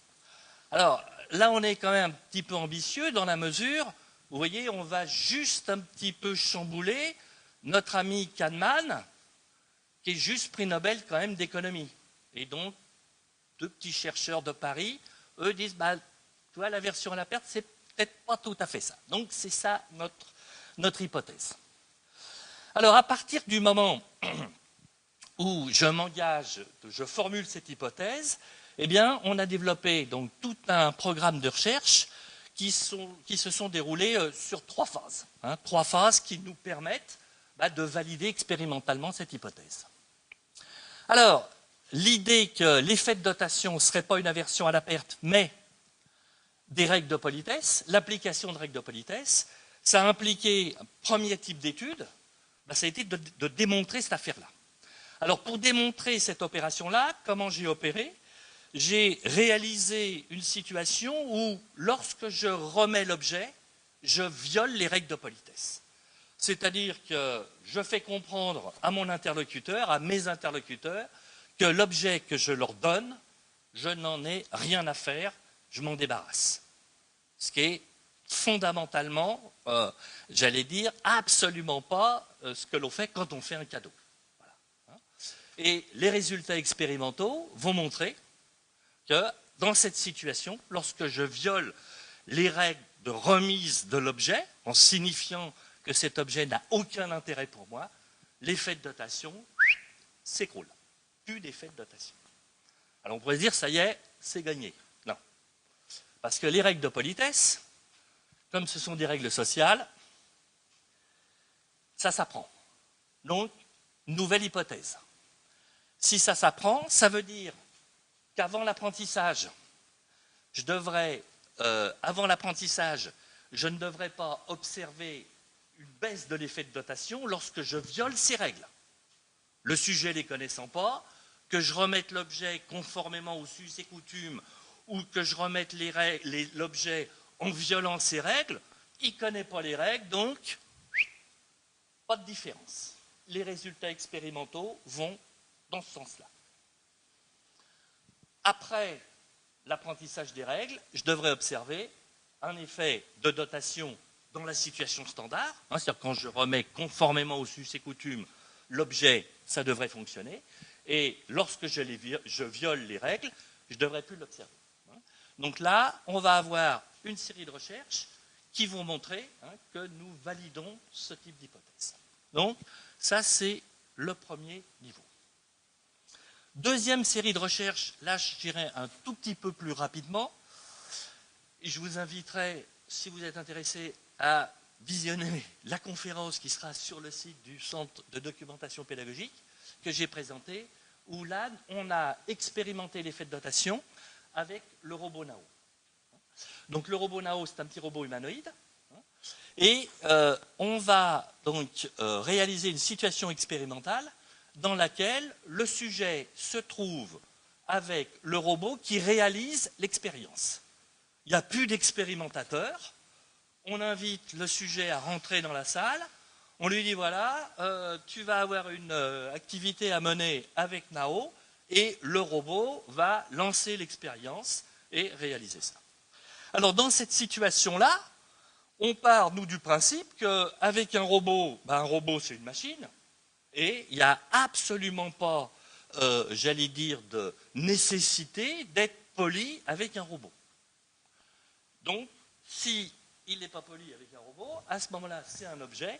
Alors là on est quand même un petit peu ambitieux dans la mesure, vous voyez, on va juste un petit peu chambouler notre ami Kahneman, qui est juste prix Nobel quand même d'économie. Et donc, deux petits chercheurs de Paris, eux disent, bah, tu vois, la version à la perte, c'est peut-être pas tout à fait ça. Donc, c'est ça notre hypothèse. Alors, à partir du moment où je m'engage, je formule cette hypothèse, eh bien, on a développé donc tout un programme de recherche qui se sont déroulés sur 3 phases. Hein, 3 phases qui nous permettent bah, de valider expérimentalement cette hypothèse. Alors, l'idée que l'effet de dotation ne serait pas une aversion à la perte, mais des règles de politesse, l'application de règles de politesse, ça a impliqué un premier type d'étude, ben ça a été de démontrer cette affaire-là. Alors pour démontrer cette opération-là, comment j'ai opéré? J'ai réalisé une situation où, lorsque je remets l'objet, je viole les règles de politesse. C'est-à-dire que je fais comprendre à mon interlocuteur, à mes interlocuteurs, que l'objet que je leur donne, je n'en ai rien à faire, je m'en débarrasse. Ce qui est fondamentalement, j'allais dire, absolument pas ce que l'on fait quand on fait un cadeau. Voilà. Et les résultats expérimentaux vont montrer que dans cette situation, lorsque je viole les règles de remise de l'objet, en signifiant que cet objet n'a aucun intérêt pour moi, l'effet de dotation s'écroule. Plus d'effet de dotation. Alors on pourrait se dire, ça y est, c'est gagné. Non. Parce que les règles de politesse, comme ce sont des règles sociales, ça s'apprend. Donc, nouvelle hypothèse. Si ça s'apprend, ça veut dire qu'avant l'apprentissage, je ne devrais pas observer une baisse de l'effet de dotation lorsque je viole ces règles. Le sujet les connaissant pas, que je remette l'objet conformément aux us et coutumes ou que je remette l'objet en violant ces règles, il ne connaît pas les règles, donc pas de différence. Les résultats expérimentaux vont dans ce sens-là. Après l'apprentissage des règles, je devrais observer un effet de dotation dans la situation standard, hein, c'est-à-dire quand je remets conformément aux us et coutumes l'objet, ça devrait fonctionner, et lorsque je viole les règles, je ne devrais plus l'observer. Hein. Donc là, on va avoir une série de recherches qui vont montrer hein, que nous validons ce type d'hypothèse. Donc ça, c'est le premier niveau. Deuxième série de recherches, là je dirais un tout petit peu plus rapidement, et je vous inviterai, si vous êtes intéressé, à visionner la conférence qui sera sur le site du Centre de documentation pédagogique que j'ai présenté, où là, on a expérimenté l'effet de dotation avec le robot Nao. Donc le robot Nao, c'est un petit robot humanoïde, et on va donc réaliser une situation expérimentale dans laquelle le sujet se trouve avec le robot qui réalise l'expérience. Il n'y a plus d'expérimentateur. On invite le sujet à rentrer dans la salle. On lui dit, voilà, tu vas avoir une activité à mener avec Nao et le robot va lancer l'expérience et réaliser ça. Alors, dans cette situation-là, on part, nous, du principe qu'avec un robot c'est une machine et il n'y a absolument pas, j'allais dire, de nécessité d'être poli avec un robot. Donc, si il n'est pas poli avec un robot, à ce moment-là, c'est un objet.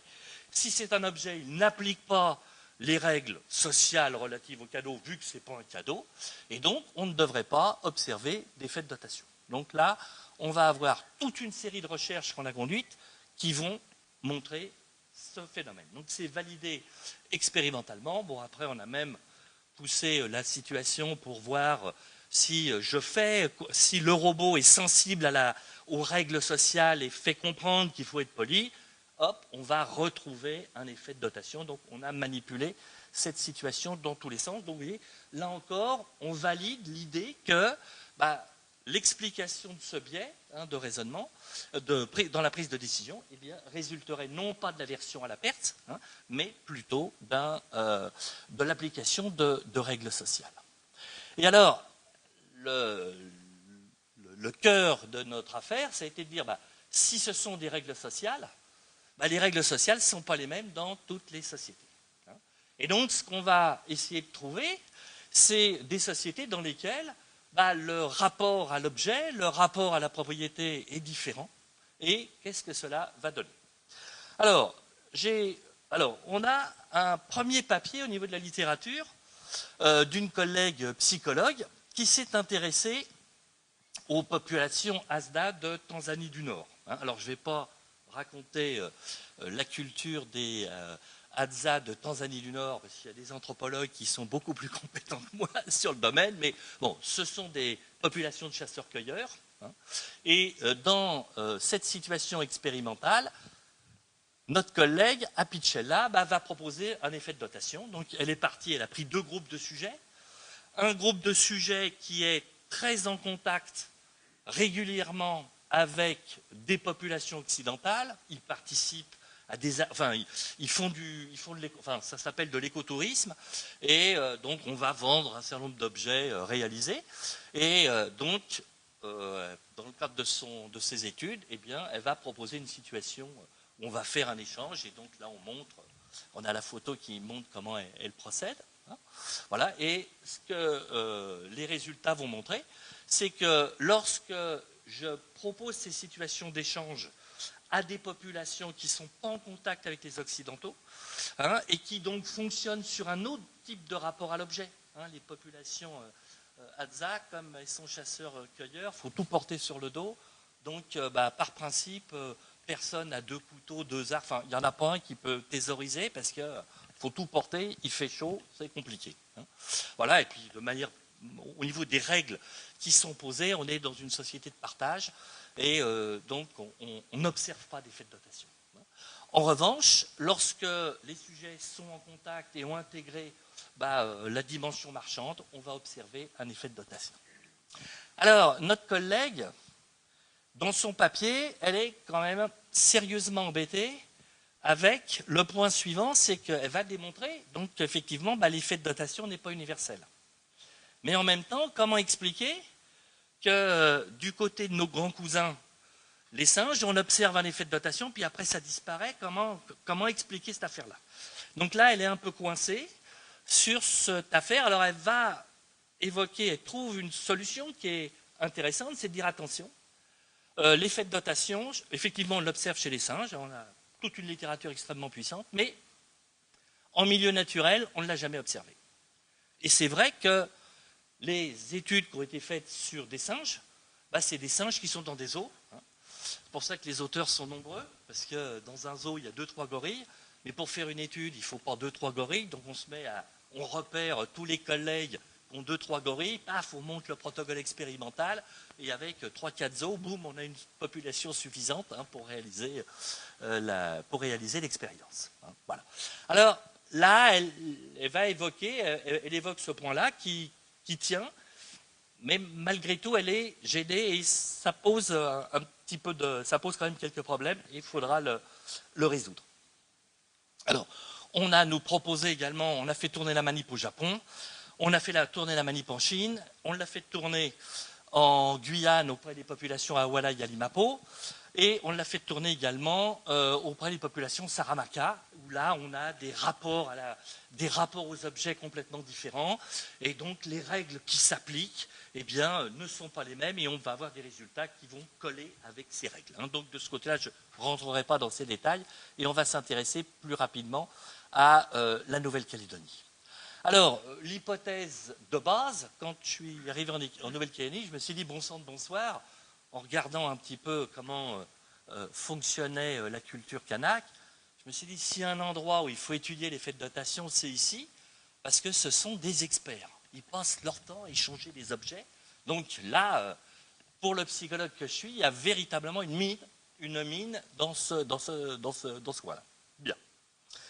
Si c'est un objet, il n'applique pas les règles sociales relatives au cadeau, vu que ce n'est pas un cadeau, et donc on ne devrait pas observer d'effet de dotation. Donc là, on va avoir toute une série de recherches qu'on a conduites qui vont montrer ce phénomène. Donc c'est validé expérimentalement. Bon, après, on a même poussé la situation pour voir si le robot est sensible aux règles sociales et fait comprendre qu'il faut être poli, hop, on va retrouver un effet de dotation. Donc on a manipulé cette situation dans tous les sens. Donc vous voyez, là encore, on valide l'idée que l'explication de ce biais de raisonnement dans la prise de décision résulterait non pas de l'aversion à la perte, mais plutôt de l'application de règles sociales. Et alors, le cœur de notre affaire, ça a été de dire, si ce sont des règles sociales, les règles sociales ne sont pas les mêmes dans toutes les sociétés. Et donc, ce qu'on va essayer de trouver, c'est des sociétés dans lesquelles le rapport à l'objet, le rapport à la propriété est différent. Et qu'est-ce que cela va donner? Alors, on a un premier papier au niveau de la littérature d'une collègue psychologue qui s'est intéressée aux populations Asda de Tanzanie du Nord. Alors, je ne vais pas raconter la culture des Hadza de Tanzanie du Nord, parce qu'il y a des anthropologues qui sont beaucoup plus compétents que moi sur le domaine, mais bon, ce sont des populations de chasseurs-cueilleurs. Et dans cette situation expérimentale, notre collègue, Apicella, va proposer un effet de dotation. Donc elle est partie, elle a pris 2 groupes de sujets. Un groupe de sujets qui est très en contact régulièrement avec des populations occidentales. Ils participent à ça s'appelle de l'écotourisme, et donc on va vendre un certain nombre d'objets réalisés. Et donc, dans le cadre de ses études, elle va proposer une situation où on va faire un échange, et donc là on a la photo qui montre comment elle procède. Voilà, et ce que les résultats vont montrer, c'est que lorsque je propose ces situations d'échange à des populations qui ne sont pas en contact avec les Occidentaux, et qui donc fonctionnent sur un autre type de rapport à l'objet. Les populations Hadza, comme elles sont chasseurs-cueilleurs, il faut tout porter sur le dos. Donc, par principe, personne n'a 2 couteaux, 2 arcs. Enfin, il n'y en a pas un qui peut thésauriser parce qu'il faut tout porter, il fait chaud, c'est compliqué. Voilà, et puis de manière, au niveau des règles qui sont posées, on est dans une société de partage. Et donc, on n'observe pas d'effet de dotation. En revanche, lorsque les sujets sont en contact et ont intégré la dimension marchande, on va observer un effet de dotation. Alors, notre collègue, dans son papier, elle est quand même sérieusement embêtée avec le point suivant, c'est qu'elle va démontrer donc qu'effectivement, l'effet de dotation n'est pas universel. Mais en même temps, comment expliquer que du côté de nos grands cousins, les singes, on observe un effet de dotation, puis après ça disparaît. Comment expliquer cette affaire-là? Donc là, elle est un peu coincée sur cette affaire. Alors elle va évoquer, elle trouve une solution qui est intéressante, c'est de dire attention, l'effet de dotation, effectivement on l'observe chez les singes, on a toute une littérature extrêmement puissante, mais en milieu naturel, on ne l'a jamais observé. Et c'est vrai que les études qui ont été faites sur des singes, c'est des singes qui sont dans des zoos. C'est pour ça que les auteurs sont nombreux, parce que dans un zoo, il y a 2-3 gorilles, mais pour faire une étude, il ne faut pas 2-3 gorilles, donc on repère tous les collègues qui ont 2-3 gorilles, paf, on monte le protocole expérimental, et avec 3-4 zoos, boum, on a une population suffisante pour réaliser l'expérience. Voilà. Alors là, elle va évoquer, elle évoque ce point-là qui tient, mais malgré tout, elle est gênée et ça pose ça pose quand même quelques problèmes et il faudra le résoudre. Alors, on a nous proposé également, on a fait tourner la manip au Japon, on a fait tourner la manip en Chine, on l'a fait tourner en Guyane auprès des populations Awala et Alimapo, et on l'a fait tourner également auprès des populations Saramaka, où là on a des rapports aux objets complètement différents, et donc les règles qui s'appliquent ne sont pas les mêmes, et on va avoir des résultats qui vont coller avec ces règles. Donc de ce côté-là, je ne rentrerai pas dans ces détails, et on va s'intéresser plus rapidement à la Nouvelle-Calédonie. Alors, l'hypothèse de base, quand je suis arrivé en Nouvelle-Calédonie, je me suis dit bon sang de bonsoir, en regardant un petit peu comment fonctionnait la culture kanak, je me suis dit s'il y a un endroit où il faut étudier l'effet de dotation, c'est ici, parce que ce sont des experts. Ils passent leur temps à échanger des objets. Donc là, pour le psychologue que je suis, il y a véritablement une mine dans ce coin-là. Bien.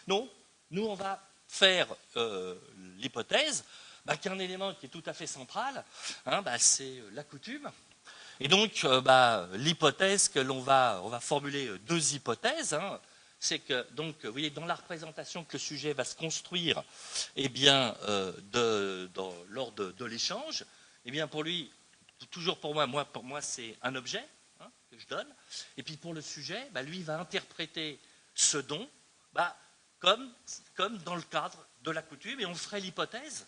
Non, nous, on va faire l'hypothèse qu'un élément qui est tout à fait central, c'est la coutume. Et donc, l'hypothèse que on va formuler deux hypothèses, c'est que, donc, vous voyez, dans la représentation que le sujet va se construire, eh bien, lors de l'échange, eh bien, pour lui, toujours pour moi, c'est un objet que je donne. Et puis pour le sujet, lui, va interpréter ce don, comme dans le cadre de la coutume, et on ferait l'hypothèse,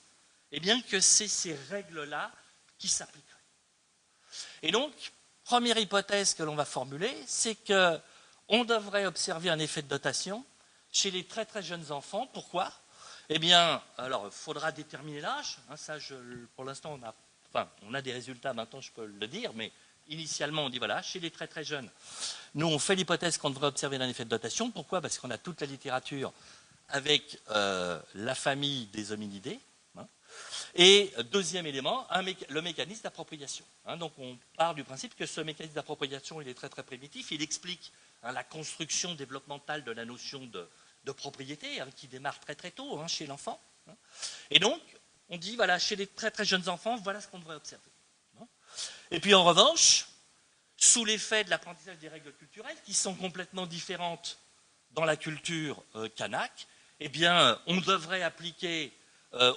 eh bien, que c'est ces règles-là qui s'appliqueraient. Et donc, première hypothèse que l'on va formuler, c'est qu'on devrait observer un effet de dotation chez les très très jeunes enfants. Pourquoi? Eh bien, alors, il faudra déterminer l'âge. Pour l'instant, on a des résultats, maintenant je peux le dire, mais initialement, on dit voilà, chez les très très jeunes, nous on fait l'hypothèse qu'on devrait observer un effet de dotation. Pourquoi? Parce qu'on a toute la littérature avec la famille des hominidés. Et deuxième élément, le mécanisme d'appropriation. Donc on part du principe que ce mécanisme d'appropriation, il est très très primitif, il explique la construction développementale de la notion de propriété, qui démarre très très tôt chez l'enfant. Et donc, on dit, voilà, chez les très très jeunes enfants, voilà ce qu'on devrait observer. Et puis en revanche, sous l'effet de l'apprentissage des règles culturelles, qui sont complètement différentes dans la culture kanak, eh bien, on devrait appliquer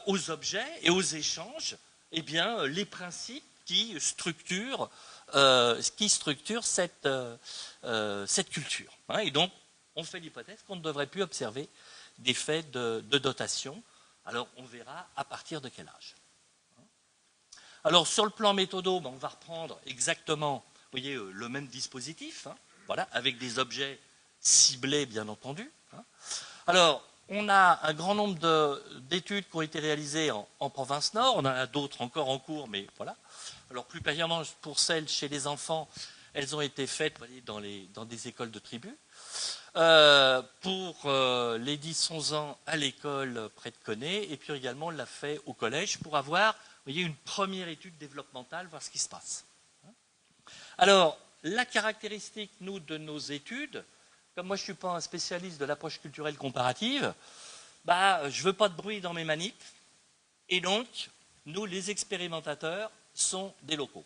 aux objets et aux échanges, eh bien, les principes qui structurent cette culture. Et donc, on fait l'hypothèse qu'on ne devrait plus observer d'effets de dotation. Alors, on verra à partir de quel âge. Alors, sur le plan méthodo, on va reprendre exactement, vous voyez, le même dispositif, voilà, avec des objets ciblés, bien entendu. Alors, on a un grand nombre d'études qui ont été réalisées en province nord, on en a d'autres encore en cours, mais voilà. Alors, plus particulièrement pour celles chez les enfants, elles ont été faites dans des écoles de tribus. Pour les 10-11 ans à l'école près de Connay, et puis également on l'a fait au collège pour avoir, vous voyez, une première étude développementale, voir ce qui se passe. Alors, la caractéristique, nous, de nos études, comme moi je ne suis pas un spécialiste de l'approche culturelle comparative, je ne veux pas de bruit dans mes manips, et donc, nous, les expérimentateurs, sont des locaux.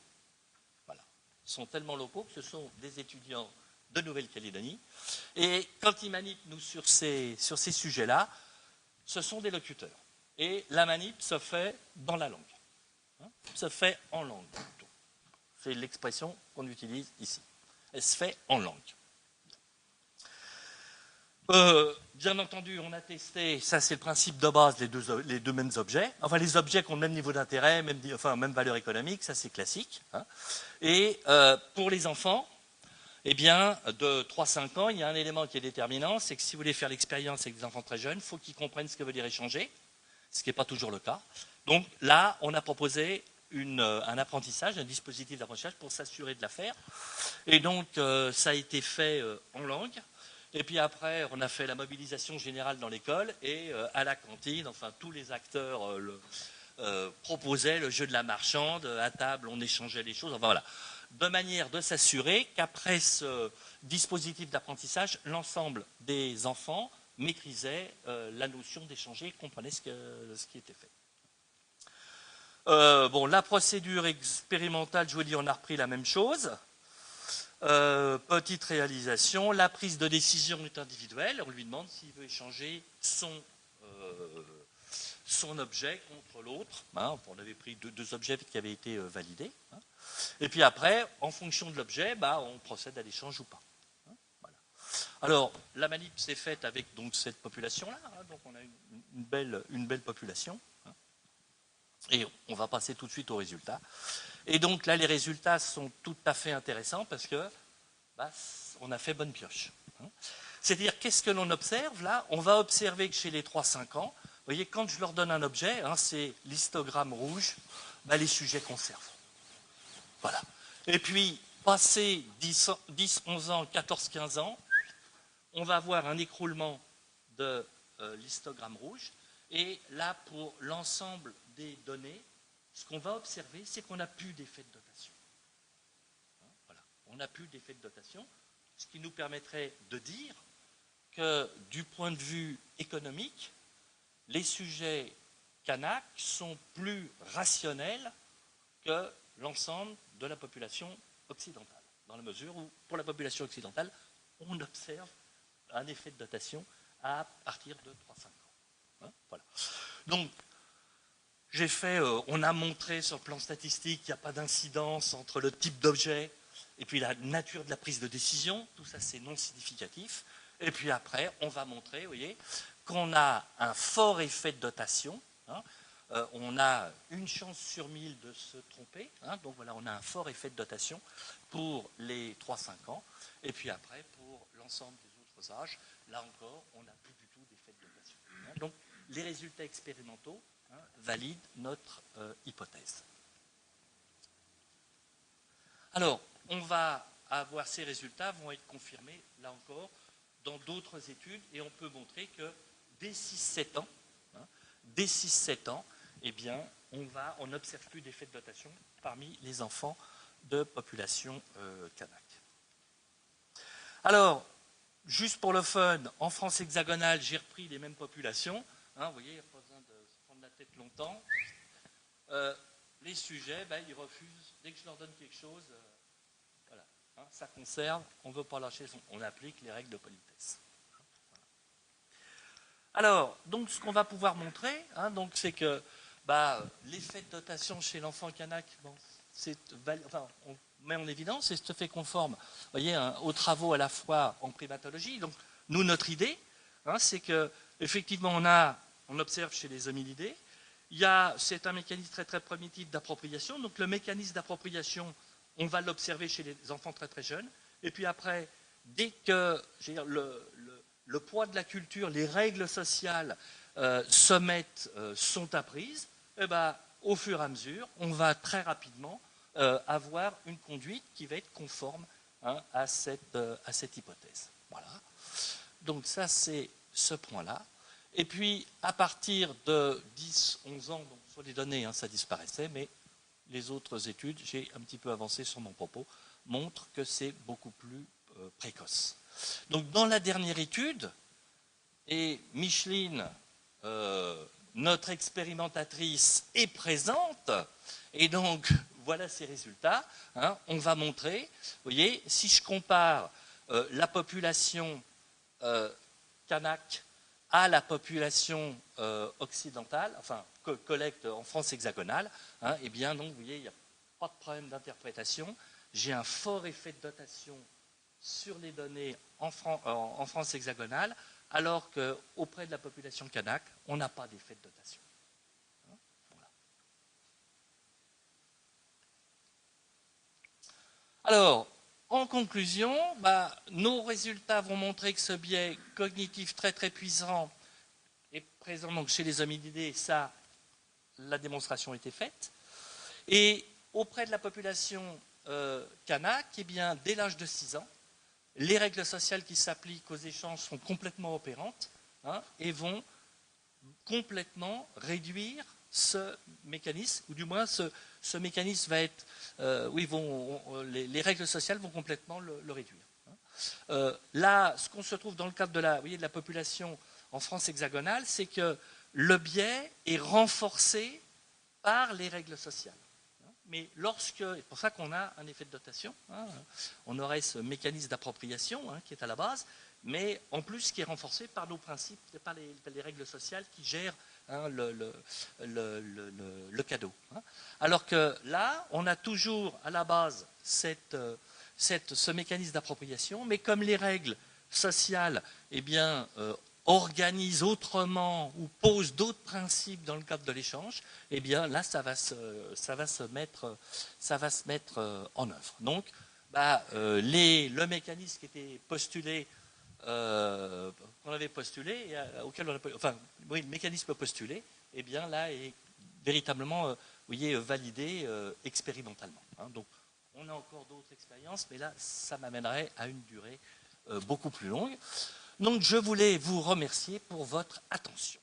Voilà. Ils sont tellement locaux que ce sont des étudiants de Nouvelle-Calédonie. Et quand ils manipent nous sur ces sujets-là, ce sont des locuteurs. Et la manip se fait dans la langue. Se fait en langue. C'est l'expression qu'on utilise ici. Elle se fait en langue. Bien entendu, on a testé, ça c'est le principe de base, les deux mêmes objets. Enfin, les objets qui ont le même niveau d'intérêt, même valeur économique, ça c'est classique. Et pour les enfants, eh bien, de 3-5 ans, il y a un élément qui est déterminant, c'est que si vous voulez faire l'expérience avec des enfants très jeunes, il faut qu'ils comprennent ce que veut dire échanger, ce qui n'est pas toujours le cas. Donc là, on a proposé un apprentissage, un dispositif d'apprentissage pour s'assurer de l'affaire. Et donc, ça a été fait en langue. Et puis après, on a fait la mobilisation générale dans l'école et à la cantine, enfin, tous les acteurs proposaient le jeu de la marchande. À table, on échangeait les choses. Enfin, voilà. De manière de s'assurer qu'après ce dispositif d'apprentissage, l'ensemble des enfants maîtrisaient la notion d'échanger, comprenaient ce qui était fait. La procédure expérimentale, je vous dis, on a repris la même chose. Petite réalisation, la prise de décision est individuelle. On lui demande s'il veut échanger son objet contre l'autre. On avait pris deux objets qui avaient été validés. Et puis après, en fonction de l'objet, on procède à l'échange ou pas. Voilà. Alors, la manip s'est faite avec donc, cette population-là. Donc, on a une belle population. Et on va passer tout de suite aux résultats. Et donc là, les résultats sont tout à fait intéressants parce que on a fait bonne pioche. C'est-à-dire, qu'est-ce que l'on observe là? On va observer que chez les 3-5 ans, voyez, quand je leur donne un objet, hein, c'est l'histogramme rouge, ben, les sujets conservent. Voilà. Et puis, passé 10, 11 ans, 14, 15 ans, on va avoir un écroulement de l'histogramme rouge. Et là, pour l'ensemble des données, ce qu'on va observer, c'est qu'on n'a plus d'effet de dotation. Voilà. On n'a plus d'effet de dotation, ce qui nous permettrait de dire que, du point de vue économique, les sujets Kanak sont plus rationnels que l'ensemble de la population occidentale, dans la mesure où, pour la population occidentale, on observe un effet de dotation à partir de 3-5 ans. Hein, voilà. Donc, on a montré sur le plan statistique qu'il n'y a pas d'incidence entre le type d'objet et puis la nature de la prise de décision. Tout ça, c'est non significatif. Et puis après, on va montrer, vous voyez, qu'on a un fort effet de dotation. Hein, on a une chance sur 1000 de se tromper. Hein, donc voilà, on a un fort effet de dotation pour les 3-5 ans. Et puis après, pour l'ensemble des autres âges, là encore, on n'a plus du tout d'effet de dotation. Hein, donc, les résultats expérimentaux valident notre hypothèse. Alors, on va avoir ces résultats, vont être confirmés, là encore, dans d'autres études, et on peut montrer que dès 6-7 ans, eh bien, on n'observe plus d'effet de dotation parmi les enfants de population kanak. Alors, juste pour le fun, en France hexagonale, j'ai repris les mêmes populations. Hein, vous voyez, il n'y a pas besoin de se prendre la tête longtemps. Les sujets, ben, ils refusent. Dès que je leur donne quelque chose, voilà, hein, ça conserve, on ne veut pas lâcher, on applique les règles de politesse. Alors, donc, ce qu'on va pouvoir montrer, hein, c'est que l'effet de dotation chez l'enfant kanak, bon, on met en évidence, c'est tout à fait conforme, voyez, hein, aux travaux à la fois en primatologie. Donc, nous, notre idée, hein, c'est que effectivement, on observe chez les hominidés, c'est un mécanisme très très primitif d'appropriation. Donc, le mécanisme d'appropriation, on va l'observer chez les enfants très très jeunes. Et puis après, dès que le poids de la culture, les règles sociales sont apprises, et ben, au fur et à mesure, on va très rapidement avoir une conduite qui va être conforme, hein, à cette hypothèse. Voilà. Donc ça, c'est ce point-là. Et puis, à partir de 10-11 ans, donc sur les données, hein, ça disparaissait, mais les autres études, j'ai un petit peu avancé sur mon propos, montrent que c'est beaucoup plus précoce. Donc, dans la dernière étude, et Micheline, notre expérimentatrice, est présente, et donc, voilà ses résultats. Hein, on va montrer, vous voyez, si je compare la population kanak à la population occidentale, enfin, collecte en France hexagonale, hein, eh bien, donc, vous voyez, il n'y a pas de problème d'interprétation. J'ai un fort effet de dotation sur les données en France hexagonale, alors qu'auprès de la population kanak, on n'a pas d'effet de dotation. Voilà. Alors, en conclusion, nos résultats vont montrer que ce biais cognitif très très puissant est présent donc, chez les hominidés. Ça, la démonstration a été faite. Et auprès de la population kanak, eh bien, dès l'âge de 6 ans, les règles sociales qui s'appliquent aux échanges sont complètement opérantes, hein, et vont complètement réduire ce mécanisme, ou du moins ce mécanisme va être, les règles sociales vont complètement le réduire. Là, ce qu'on se trouve dans le cadre de la population en France hexagonale, c'est que le biais est renforcé par les règles sociales. Mais c'est pour ça qu'on a un effet de dotation, hein, on aurait ce mécanisme d'appropriation, hein, qui est à la base, mais en plus qui est renforcé par nos principes, par les règles sociales qui gèrent, hein, le cadeau. Hein. Alors que là, on a toujours à la base ce mécanisme d'appropriation, mais comme les règles sociales, eh bien, organise autrement ou pose d'autres principes dans le cadre de l'échange, eh bien là, ça va se mettre en œuvre. Donc, le mécanisme qui était postulé qu'on avait postulé, et auquel on a, enfin, oui, le mécanisme postulé, eh bien là est véritablement, vous voyez, validé expérimentalement. Hein. Donc, on a encore d'autres expériences, mais là, ça m'amènerait à une durée beaucoup plus longue. Donc, je voulais vous remercier pour votre attention.